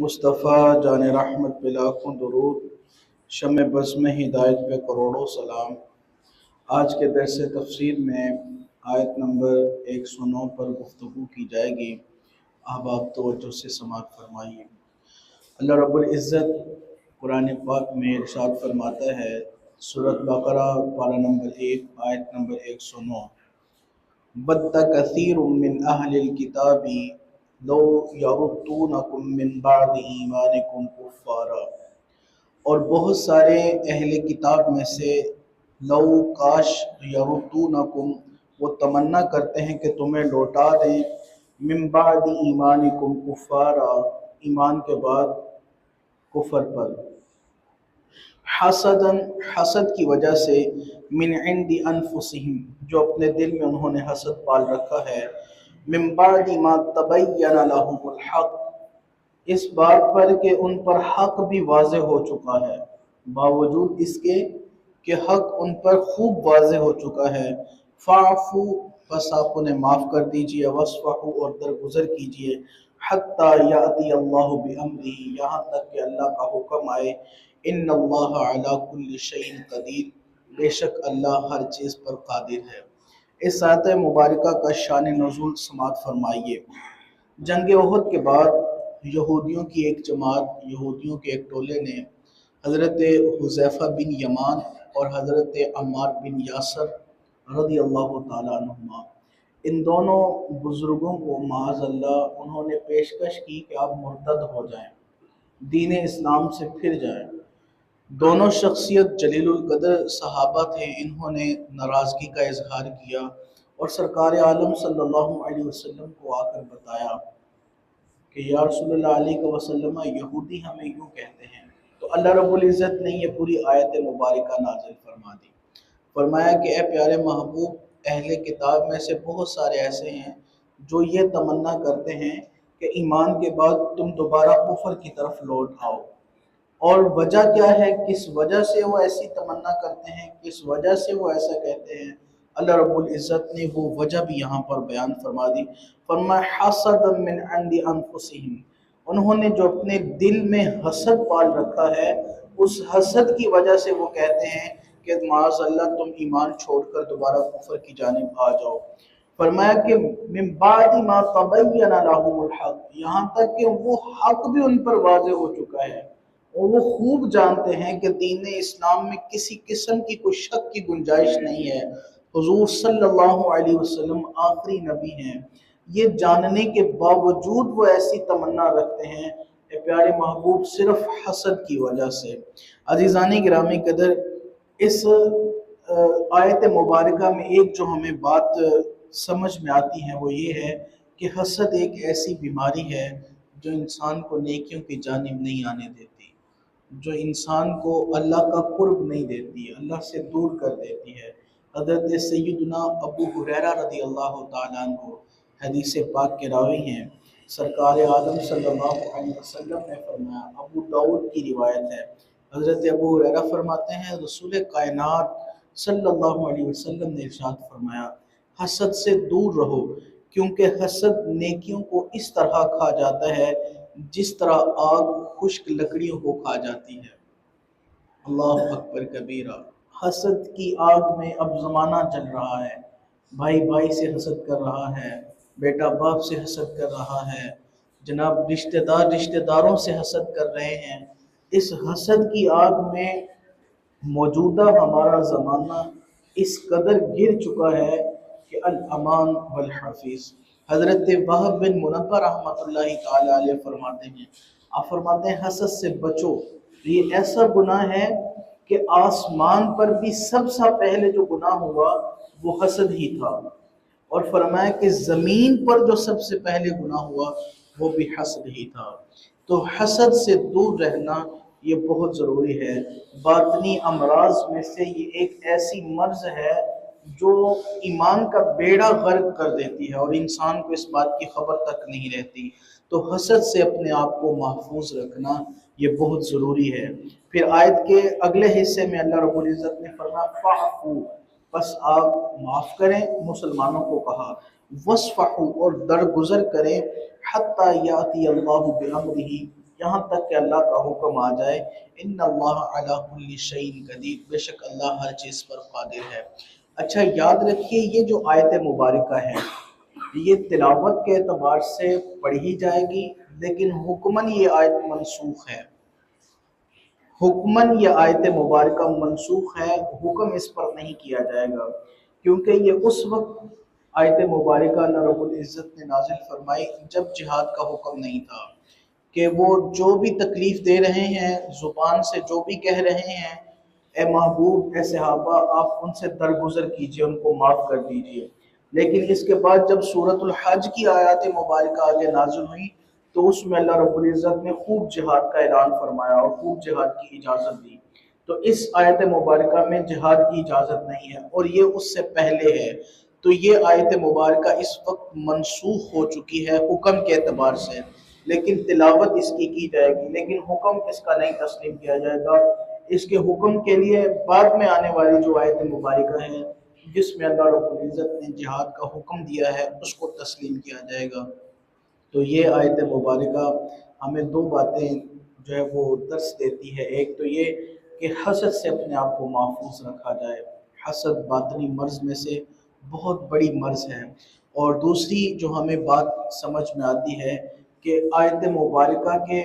مصطفیٰ جان رحمت پہ لاکھوں درود، شمع بزم ہدایت پہ کروڑوں سلام۔ آج کے درس تفسیر میں آیت نمبر 109 پر گفتگو کی جائے گی۔ احباب توجہ سے سماعت فرمائیے۔ اللہ رب العزت قرآن پاک میں ارشاد فرماتا ہے، سورۃ بقرہ پارہ نمبر 1 آیت نمبر 109، بَدَّ کثیر من اہل الکتاب لو یردونکم من بعد ایمانکم کفارا، اور بہت سارے اہل کتاب میں سے لو کاش یردونکم وہ تمنا کرتے ہیں کہ تمہیں لوٹا دیں، من بعد ایمانکم کفارا ایمان کے بعد کفر پر، حسد کی وجہ سے، من عند انفسہم جو اپنے دل میں انہوں نے حسد پال رکھا ہے، من بعد ما تبین لہم الحق اس بات پر کہ ان پر حق بھی واضح ہو چکا ہے، باوجود اس کے کہ حق ان پر خوب واضح ہو چکا ہے، فاعفو بس آپ انہیں معاف کر دیجئے، واسفحوا اور درگزر کیجئے، حتی یاتی اللہ بامرہ یہاں تک کہ اللہ کا حکم آئے، ان اللہ علی کل شیء قدیر بے شک اللہ ہر چیز پر قادر ہے۔ اس آیت مبارکہ کا شان نزول سماعت فرمائیے۔ جنگ احد کے بعد یہودیوں کی ایک جماعت، یہودیوں کے ایک ٹولے نے حضرت حذیفہ بن یمان اور حضرت عمار بن یاسر رضی اللہ تعالیٰ عنہما ان دونوں بزرگوں کو معاذ اللہ انہوں نے پیشکش کی کہ آپ مرتد ہو جائیں، دین اسلام سے پھر جائیں۔ دونوں شخصیت جلیل القدر صحابہ تھے، انہوں نے ناراضگی کا اظہار کیا اور سرکار عالم صلی اللہ علیہ وسلم کو آ کر بتایا کہ یا رسول اللہ علیہ وسلم یہودی ہمیں یوں کہتے ہیں۔ تو اللہ رب العزت نے یہ پوری آیت مبارکہ نازل فرما دی، فرمایا کہ اے پیارے محبوب، اہل کتاب میں سے بہت سارے ایسے ہیں جو یہ تمنا کرتے ہیں کہ ایمان کے بعد تم دوبارہ کفر کی طرف لوٹ آؤ، اور وجہ کیا ہے، کس وجہ سے وہ ایسی تمنا کرتے ہیں، کس وجہ سے وہ ایسا کہتے ہیں، اللہ رب العزت نے وہ وجہ بھی یہاں پر بیان فرما دی، فرمایا حسد من عند انفسہم انہوں نے جو اپنے دل میں حسد پال رکھا ہے، اس حسد کی وجہ سے وہ کہتے ہیں کہ معاذ اللہ تم ایمان چھوڑ کر دوبارہ کفر کی جانب آ جاؤ۔ فرمایا کہ من بعد ما تبین لہم الحق یہاں تک کہ وہ حق بھی ان پر واضح ہو چکا ہے اور وہ خوب جانتے ہیں کہ دین اسلام میں کسی قسم کی کوئی شک کی گنجائش نہیں ہے، حضور صلی اللہ علیہ وسلم آخری نبی ہیں، یہ جاننے کے باوجود وہ ایسی تمنا رکھتے ہیں کہ پیارے محبوب صرف حسد کی وجہ سے۔ عزیزان گرامی قدر، اس آیت مبارکہ میں ایک جو ہمیں بات سمجھ میں آتی ہے وہ یہ ہے کہ حسد ایک ایسی بیماری ہے جو انسان کو نیکیوں کی جانب نہیں آنے دیتی، جو انسان کو اللہ کا قرب نہیں دیتی، اللہ سے دور کر دیتی ہے۔ حضرت سیدنا ابو ہریرہ رضی اللہ تعالیٰ عنہ حدیث پاک کے راوی ہیں، سرکار عالم صلی اللہ علیہ وسلم نے فرمایا، ابو داؤد کی روایت ہے، حضرت ابو ہریرہ فرماتے ہیں رسول کائنات صلی اللہ علیہ وسلم نے ارشاد فرمایا، حسد سے دور رہو کیونکہ حسد نیکیوں کو اس طرح کھا جاتا ہے جس طرح آگ خشک لکڑیوں کو کھا جاتی ہے۔ اللہ اکبر کبیرہ۔ حسد کی آگ میں اب زمانہ چل رہا ہے، بھائی بھائی سے حسد کر رہا ہے، بیٹا باپ سے حسد کر رہا ہے، جناب رشتہ دار رشتہ داروں سے حسد کر رہے ہیں۔ اس حسد کی آگ میں موجودہ ہمارا زمانہ اس قدر گر چکا ہے کہ الامان والحفیظ۔ حضرت وہب بن منبہ رحمۃ اللہ تعالی علیہ فرماتے ہیں، آپ فرماتے ہیں حسد سے بچو، یہ ایسا گناہ ہے کہ آسمان پر بھی سب سے پہلے جو گناہ ہوا وہ حسد ہی تھا، اور فرمایا کہ زمین پر جو سب سے پہلے گناہ ہوا وہ بھی حسد ہی تھا۔ تو حسد سے دور رہنا یہ بہت ضروری ہے۔ باطنی امراض میں سے یہ ایک ایسی مرض ہے جو ایمان کا بیڑا غرق کر دیتی ہے اور انسان کو اس بات کی خبر تک نہیں رہتی۔ تو حسد سے اپنے آپ کو محفوظ رکھنا یہ بہت ضروری ہے۔ پھر آیت کے اگلے حصے میں اللہ رب العزت نے فرمایا فاعفو بس آپ معاف کریں، مسلمانوں کو کہا، واسفحوا اور درگزر کریں، حتی یاتی اللہ بامرہ یہاں تک کہ اللہ کا حکم آ جائے ان اللہ علی کل شیء قدیر، بے شک اللہ ہر چیز پر قادر ہے۔ اچھا یاد رکھیے یہ جو آیت مبارکہ ہے یہ تلاوت کے اعتبار سے پڑھی جائے گی، لیکن حکماً یہ آیت منسوخ ہے۔ حکماً یہ آیت مبارکہ منسوخ ہے، حکم اس پر نہیں کیا جائے گا، کیونکہ یہ اس وقت آیت مبارکہ اللہ رب العزت نے نازل فرمائی جب جہاد کا حکم نہیں تھا، کہ وہ جو بھی تکلیف دے رہے ہیں، زبان سے جو بھی کہہ رہے ہیں، اے محبوب اے صحابہ آپ ان سے درگزر کیجئے، ان کو معاف کر دیجئے۔ لیکن اس کے بعد جب سورۃ الحج کی آیات مبارکہ آگے نازل ہوئی تو اس میں اللہ رب العزت نے خوب جہاد کا اعلان فرمایا اور خوب جہاد کی اجازت دی۔ تو اس آیت مبارکہ میں جہاد کی اجازت نہیں ہے اور یہ اس سے پہلے ہے، تو یہ آیت مبارکہ اس وقت منسوخ ہو چکی ہے حکم کے اعتبار سے، لیکن تلاوت اس کی جائے گی، لیکن حکم اس کا نہیں تسلیم کیا جائے گا۔ اس کے حکم کے لیے بعد میں آنے والی جو آیت مبارکہ ہے جس میں اللہ رب العزت نے جہاد کا حکم دیا ہے اس کو تسلیم کیا جائے گا۔ تو یہ آیت مبارکہ ہمیں دو باتیں جو ہے وہ درس دیتی ہے، ایک تو یہ کہ حسد سے اپنے آپ کو محفوظ رکھا جائے، حسد باطنی مرض میں سے بہت بڑی مرض ہے، اور دوسری جو ہمیں بات سمجھ میں آتی ہے کہ آیت مبارکہ کے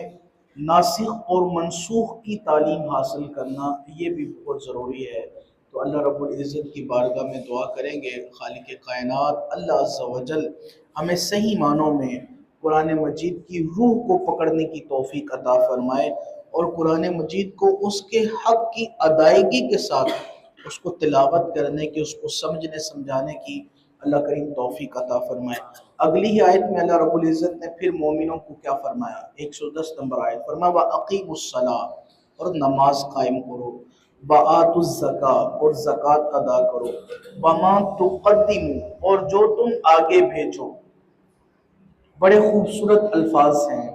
ناسخ اور منسوخ کی تعلیم حاصل کرنا یہ بھی بہت ضروری ہے۔ تو اللہ رب العزت کی بارگاہ میں دعا کریں گے خالق کائنات اللہ عز و جل ہمیں صحیح معنوں میں قرآن مجید کی روح کو پکڑنے کی توفیق عطا فرمائے، اور قرآن مجید کو اس کے حق کی ادائیگی کے ساتھ اس کو تلاوت کرنے کی، اس کو سمجھنے سمجھانے کی اللہ کریم توفیق عطا فرمائے۔ اگلی ہی آیت میں اللہ رب العزت نے پھر مومنوں کو کیا فرمایا، 110 نمبر آیت فرمایا وَأَقِيمُوا الصَّلَاةَ اور نماز قائم کرو، وَآتُوا الزَّكَاةَ اور زکوٰۃ ادا کرو، وَمَا تُقَدِّمُوا اور جو تم آگے بھیجو۔ بڑے خوبصورت الفاظ ہیں،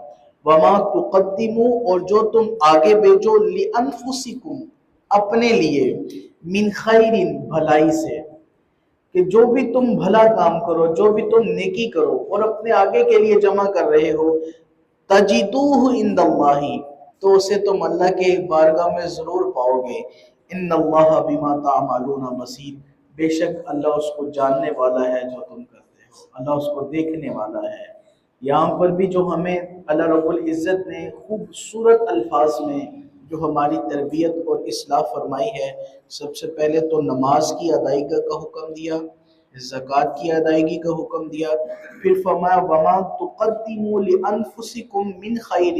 وَمَا تُقَدِّمُوا اور جو تم آگے بھیجو، لِأَنفُسِكُمْ اپنے لیے، مِنْ خَيْرٍ بھلائی سے، کہ جو بھی تم بھلا کام کرو، جو بھی تم نیکی کرو اور اپنے آگے کے لیے جمع کر رہے ہو، تَجِدُوهُ عِنْدَ اللَّهِ تو اسے تم اللہ کے بارگاہ میں ضرور پاؤ گے، إِنَّ اللَّهَ بِمَا تَعْمَلُونَ بَصِيرٌ بے شک اللہ اس کو جاننے والا ہے جو تم کرتے ہو، اللہ اس کو دیکھنے والا ہے۔ یہاں پر بھی جو ہمیں اللہ رب العزت نے خوبصورت الفاظ میں جو ہماری تربیت اور اصلاح فرمائی ہے، سب سے پہلے تو نماز کی ادائیگی کا حکم دیا، زکوٰۃ کی ادائیگی کا حکم دیا، پھر فرمایا وَمَا تُقَدِّمُوا لِأَنفُسِكُمْ مِنْ خَيْرٍ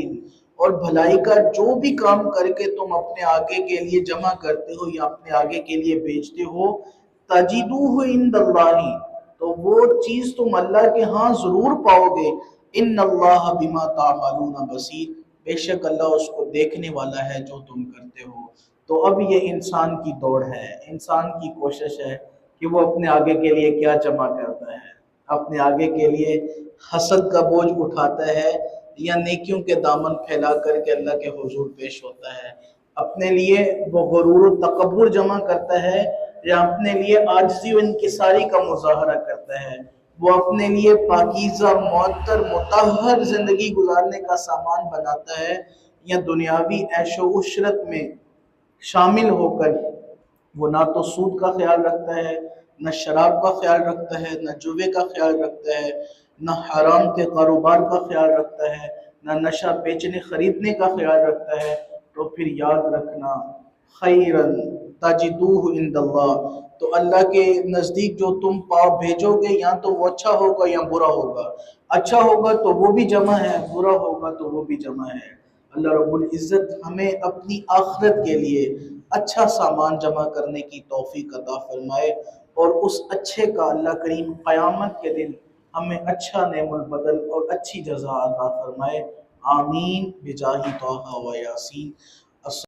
اور بھلائی کا جو بھی کام کر کے تم اپنے آگے کے لیے جمع کرتے ہو یا اپنے آگے کے لیے بیچتے ہو، تَجِدُوهُ عِنْدَ اللَّهِ تو وہ چیز تم اللہ کے ہاں ضرور پاؤ گے، إِنَّ اللَّهَ بِمَا تَعْمَلُونَ بَصِيرٌ بے شک اللہ اس کو دیکھنے والا ہے جو تم کرتے ہو۔ تو اب یہ انسان کی دوڑ ہے، انسان کی کوشش ہے کہ وہ اپنے آگے کے لیے کیا جمع کرتا ہے، اپنے آگے کے لیے حسد کا بوجھ اٹھاتا ہے یا نیکیوں کے دامن پھیلا کر کے اللہ کے حضور پیش ہوتا ہے، اپنے لیے وہ غرور و تکبر جمع کرتا ہے یا اپنے لیے عاجزی و انکساری کا مظاہرہ کرتا ہے، وہ اپنے لیے پاکیزہ معطر مطہر زندگی گزارنے کا سامان بناتا ہے یا دنیاوی عیش و عشرت میں شامل ہو کر وہ نہ تو سود کا خیال رکھتا ہے، نہ شراب کا خیال رکھتا ہے، نہ جوے کا خیال رکھتا ہے، نہ حرام کے کاروبار کا خیال رکھتا ہے، نہ نشہ بیچنے خریدنے کا خیال رکھتا ہے، تو پھر یاد رکھنا خیرن تجدوہ عند اللہ تو اللہ کے نزدیک جو تم پاؤ بھیجو گے یا تو وہ اچھا ہوگا یا برا ہوگا، اچھا ہوگا تو وہ بھی جمع ہے، برا ہوگا تو وہ بھی جمع ہے۔ اللہ رب العزت ہمیں اپنی آخرت کے لیے اچھا سامان جمع کرنے کی توفیق عطا فرمائے، اور اس اچھے کا اللہ کریم قیامت کے دن ہمیں اچھا نعم البدل اور اچھی جزا عطا فرمائے، آمین بجاہ طٰہٰ و یاسین۔